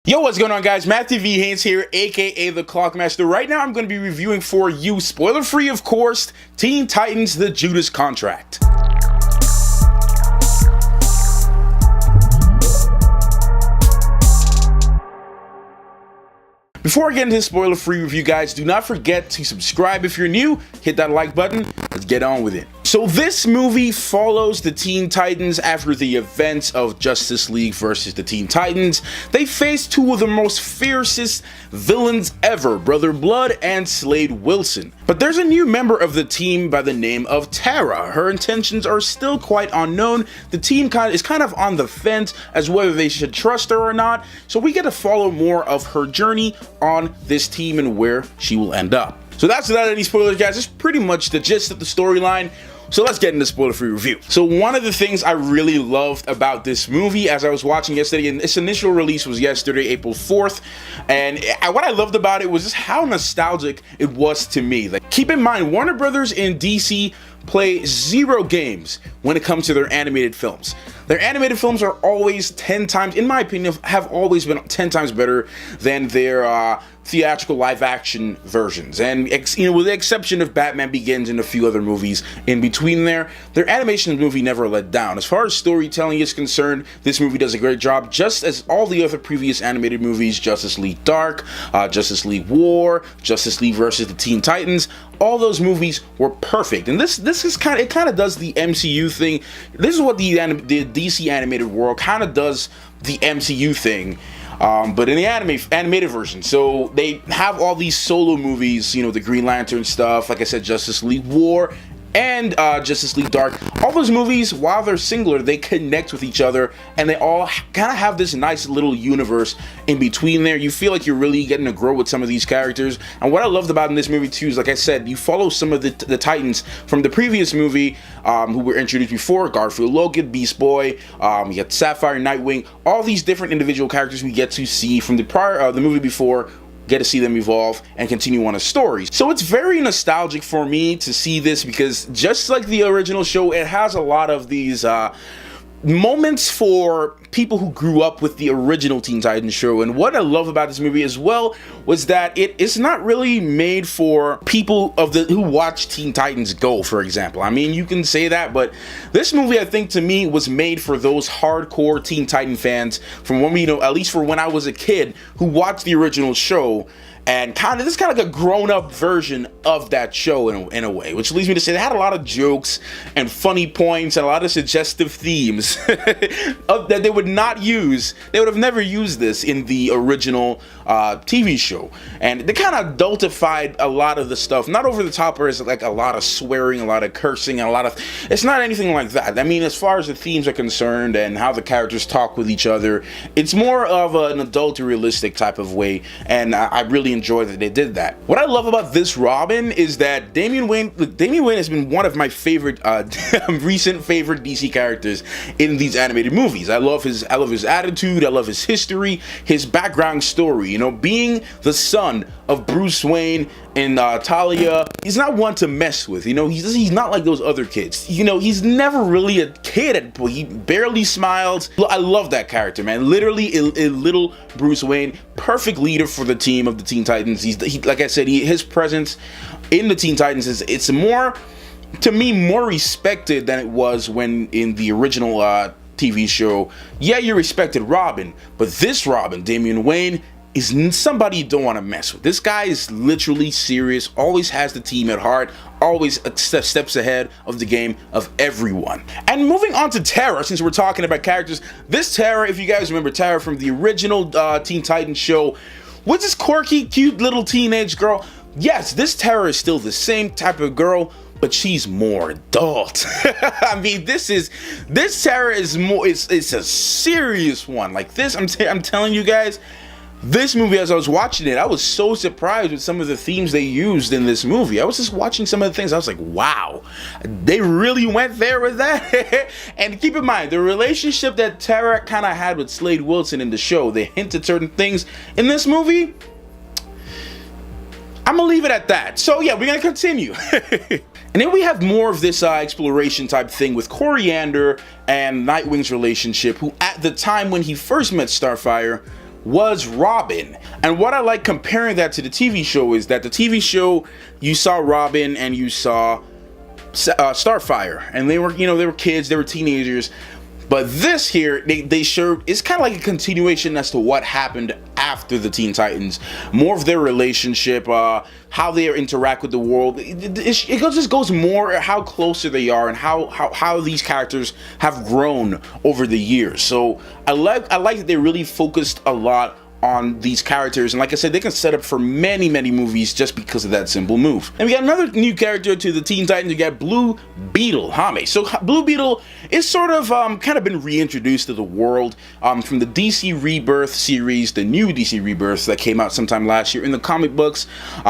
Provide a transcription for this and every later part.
Yo, what's going on, guys? Matthew V. Haynes here, aka the Clockmaster. Right now I'm going to be reviewing for you, spoiler free of course, Teen Titans The Judas Contract. Before I get into this spoiler-free review, guys, do not forget to subscribe if you're new, hit that like button, let's get on with it. So this movie follows the Teen Titans after the events of Justice League versus the Teen Titans. They face two of the most fiercest villains ever, Brother Blood and Slade Wilson. But there's a new member of the team by the name of Terra. Her intentions are still quite unknown. The team is kind of on the fence as whether they should trust her or not, so we get to follow more of her journey on this team and where she will end up. So that's without any spoilers, guys. That's pretty much the gist of the storyline. So let's get into spoiler-free review. So one of the things I really loved about this movie as I was watching yesterday, and its initial release was yesterday, April 4th, and what I loved about it was just how nostalgic it was to me. Like, keep in mind, Warner Brothers and DC play zero games when it comes to their animated films. Their animated films are always 10 times, in my opinion, have always been 10 times better than their theatrical live-action versions. And with the exception of Batman Begins and a few other movies in between there, their animation movie never let down. As far as storytelling is concerned, this movie does a great job, just as all the other previous animated movies, Justice League Dark, Justice League War, Justice League versus the Teen Titans. All those movies were perfect, and this is kind of does the MCU thing. This is what the DC animated world kind of does the MCU thing, but in the animated version. So they have all these solo movies, you know, the Green Lantern stuff, like I said, Justice League War, and Justice League Dark. All those movies, while they're singular, they connect with each other, and they all kind of have this nice little universe in between there. You feel like you're really getting to grow with some of these characters. And what I loved about in this movie too is, like I said, you follow some of the Titans from the previous movie who were introduced before: Garfield, Logan, Beast Boy, you got Sapphire, Nightwing, all these different individual characters we get to see from the movie before. Get to see them evolve and continue on a story. So it's very nostalgic for me to see this, because just like the original show, it has a lot of these moments for people who grew up with the original Teen Titans show. And what I love about this movie as well was that it is not really made for people who watch Teen Titans Go, for example. I mean, you can say that, but this movie, I think, to me, was made for those hardcore Teen Titan fans from when at least for when I was a kid, who watched the original show. And this is kind of like a grown-up version of that show in a way, which leads me to say they had a lot of jokes and funny points and a lot of suggestive themes that they would not use. They would have never used this in the original TV show. And they kind of adultified a lot of the stuff. Not over the top, where it's like a lot of swearing, a lot of cursing, and it's not anything like that. I mean, as far as the themes are concerned and how the characters talk with each other, it's more of an adult, realistic type of way, and I really enjoy that they did that. What I love about this Robin is that Damian Wayne has been one of my favorite recent favorite DC characters in these animated movies. I love his attitude, I love his history, his background story. You know, being the son of Bruce Wayne and Talia, he's not one to mess with. You know, he's not like those other kids. You know, he's never really a kid. He barely smiles. I love that character, man. Literally a little Bruce Wayne, perfect leader for the team of the Teen Titans. Like I said, his presence in the Teen Titans is more, to me, more respected than it was when in the original TV show. Yeah, you respected Robin, but this Robin, Damian Wayne, is somebody you don't want to mess with. This guy is literally serious, always has the team at heart, always steps ahead of the game of everyone. And moving on to Terra, since we're talking about characters, this Terra, if you guys remember Terra from the original Teen Titans show, was this quirky, cute little teenage girl. Yes, this Terra is still the same type of girl, but she's more adult. I mean, this Terra is more, it's a serious one. Like this, I'm telling you guys, this movie, as I was watching it, I was so surprised with some of the themes they used in this movie. I was just watching some of the things, I was like, wow, they really went there with that. And keep in mind, the relationship that Terra kind of had with Slade Wilson in the show, they hinted certain things in this movie. I'm gonna leave it at that. So yeah, we're gonna continue. And then we have more of this exploration type thing with Coriander and Nightwing's relationship, who at the time when he first met Starfire was Robin. And what I like comparing that to the TV show is that the TV show, you saw Robin and you saw Starfire, and they were, you know, they were kids, they were teenagers. But this here, they showed, it's kind of like a continuation as to what happened after the Teen Titans. More of their relationship, how they interact with the world. It just goes more how closer they are and how these characters have grown over the years. So I like that they really focused a lot on these characters, and like I said, they can set up for many movies just because of that simple move. And we got another new character to the Teen Titans. You got Blue Beetle, Hame. So Blue Beetle is sort of kind of been reintroduced to the world from the DC Rebirth series, the new DC Rebirth that came out sometime last year. In the comic books,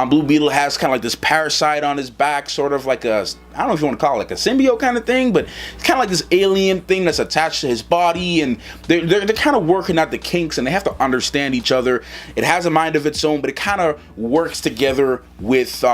Blue Beetle has kind of like this parasite on his back, sort of like a, I don't know if you want to call it like a symbiote kind of thing, but it's kind of like this alien thing that's attached to his body, and they're kind of working out the kinks, and they have to understand each other. It has a mind of its own, but it kind of works together with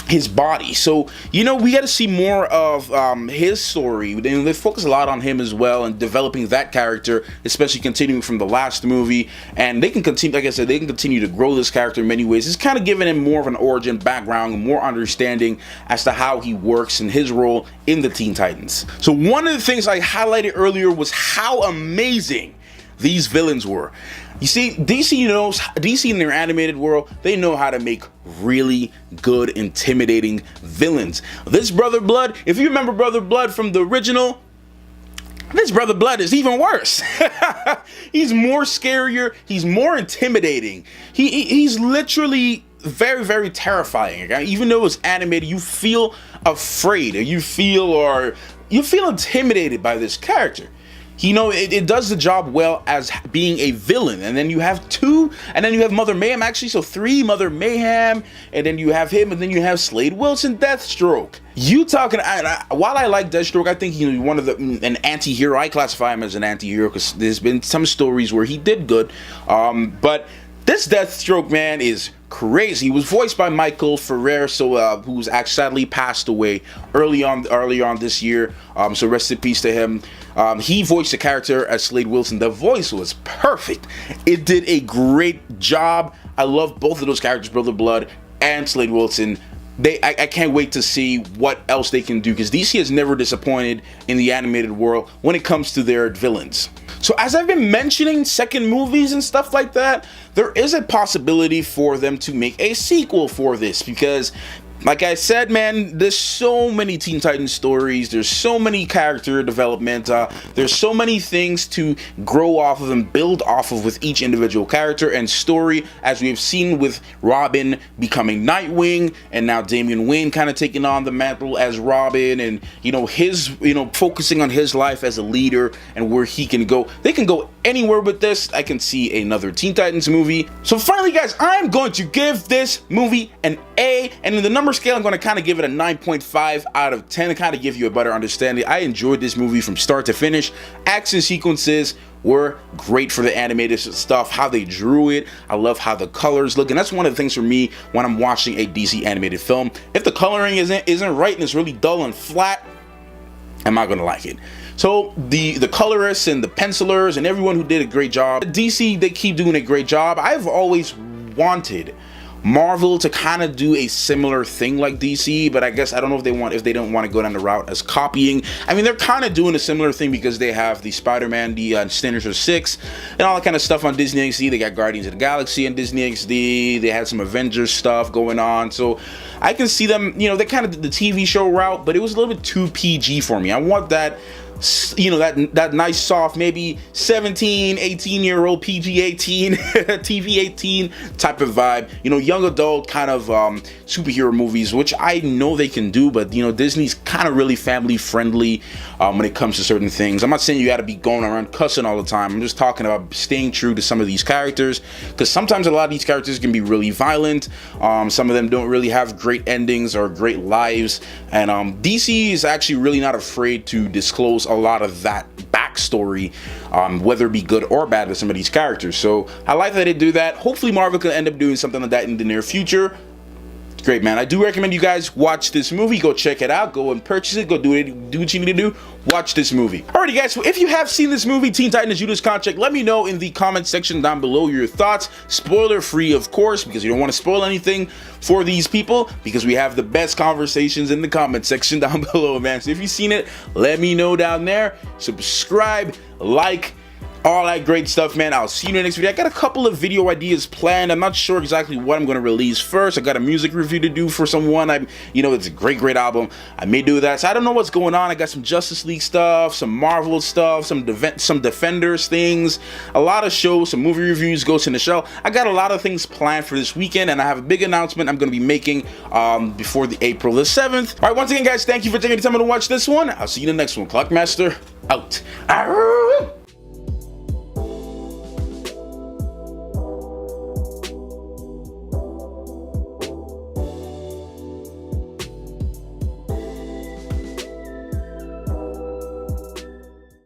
his body. So, you know, we got to see more of his story, and they focus a lot on him as well and developing that character, especially continuing from the last movie. And they can continue, like I said, they can continue to grow this character in many ways. It's kind of giving him more of an origin background, more understanding as to how he works and his role in the Teen Titans. So one of the things I highlighted earlier was how amazing these villains were. You see, DC in their animated world, they know how to make really good, intimidating villains. This Brother Blood, if you remember Brother Blood from the original, this Brother Blood is even worse. He's more scarier, he's more intimidating. He's literally very terrifying. Even though it's animated, you feel afraid, or you feel intimidated by this character. You know, it does the job well as being a villain. And then you have Mother Mayhem, actually, so 3 Mother Mayhem, and then you have him, and then you have Slade Wilson, Deathstroke. While I like Deathstroke, I think he's one of an anti-hero. I classify him as an anti-hero because there's been some stories where he did good. But this Deathstroke, man, is crazy. He was voiced by Michael Ferrer, who's actually sadly passed away earlier on this year. So rest in peace to him. He voiced the character as Slade Wilson. The voice was perfect. It did a great job. I love both of those characters, Brother Blood and Slade Wilson. I can't wait to see what else they can do, because DC has never disappointed in the animated world when it comes to their villains. So as I've been mentioning second movies and stuff like that, there is a possibility for them to make a sequel for this, because like I said, man, there's so many Teen Titans stories, there's so many character development, there's so many things to grow off of and build off of with each individual character and story, as we've seen with Robin becoming Nightwing, and now Damian Wayne kind of taking on the mantle as Robin, and focusing on his life as a leader and where he can go. They can go anywhere with this. I can see another Teen Titans movie. So finally, guys, I'm going to give this movie an A, and in the number scale, I'm going to kind of give it a 9.5 out of 10 to kind of give you a better understanding. I enjoyed this movie from start to finish. Action sequences were great for the animated stuff, how they drew it. I love how the colors look, and that's one of the things for me when I'm watching a DC animated film. If the coloring isn't right and it's really dull and flat, I'm not going to like it. So the colorists and the pencilers and everyone who did a great job. DC, they keep doing a great job. I've always wanted Marvel to kind of do a similar thing like DC, but I guess I don't know if they don't want to go down the route as copying. I mean, they're kind of doing a similar thing because they have the Spider-Man, the Sinister Six, and all that kind of stuff on Disney XD. They got Guardians of the Galaxy on Disney XD. They had some Avengers stuff going on, so I can see them. You know, they kind of did the TV show route, but it was a little bit too PG for me. I want that, you know, that nice soft, maybe 17, 18-year-old PG-18, TV-18 type of vibe. You know, young adult kind of superhero movies, which I know they can do, but you know, Disney's kind of really family friendly when it comes to certain things. I'm not saying you got to be going around cussing all the time. I'm just talking about staying true to some of these characters, because sometimes a lot of these characters can be really violent. Some of them don't really have great endings or great lives, and DC is actually really not afraid to disclose a lot of that backstory, whether it be good or bad with some of these characters. So I like that they do that. Hopefully Marvel can end up doing something like that in the near future. Great, man. I do recommend you guys watch this movie. Go check it out. Go and purchase it. Go do what you need to do. Watch this movie. Alrighty, guys. So if you have seen this movie, Teen Titans Judas Contract, let me know in the comment section down below your thoughts. Spoiler free, of course, because you don't want to spoil anything for these people, because we have the best conversations in the comment section down below, man. So if you've seen it, let me know down there. Subscribe, like, all that great stuff, man. I'll see you in the next video. I got a couple of video ideas planned. I'm not sure exactly what I'm going to release first. I got a music review to do for someone. It's a great album. I may do that. So I don't know what's going on. I got some Justice League stuff, some Marvel stuff, some Defenders things, a lot of shows, some movie reviews, Ghost in the Shell. I got a lot of things planned for this weekend, and I have a big announcement I'm going to be making before the April the 7th. All right, once again, guys, thank you for taking the time to watch this one. I'll see you in the next one. Clockmaster out.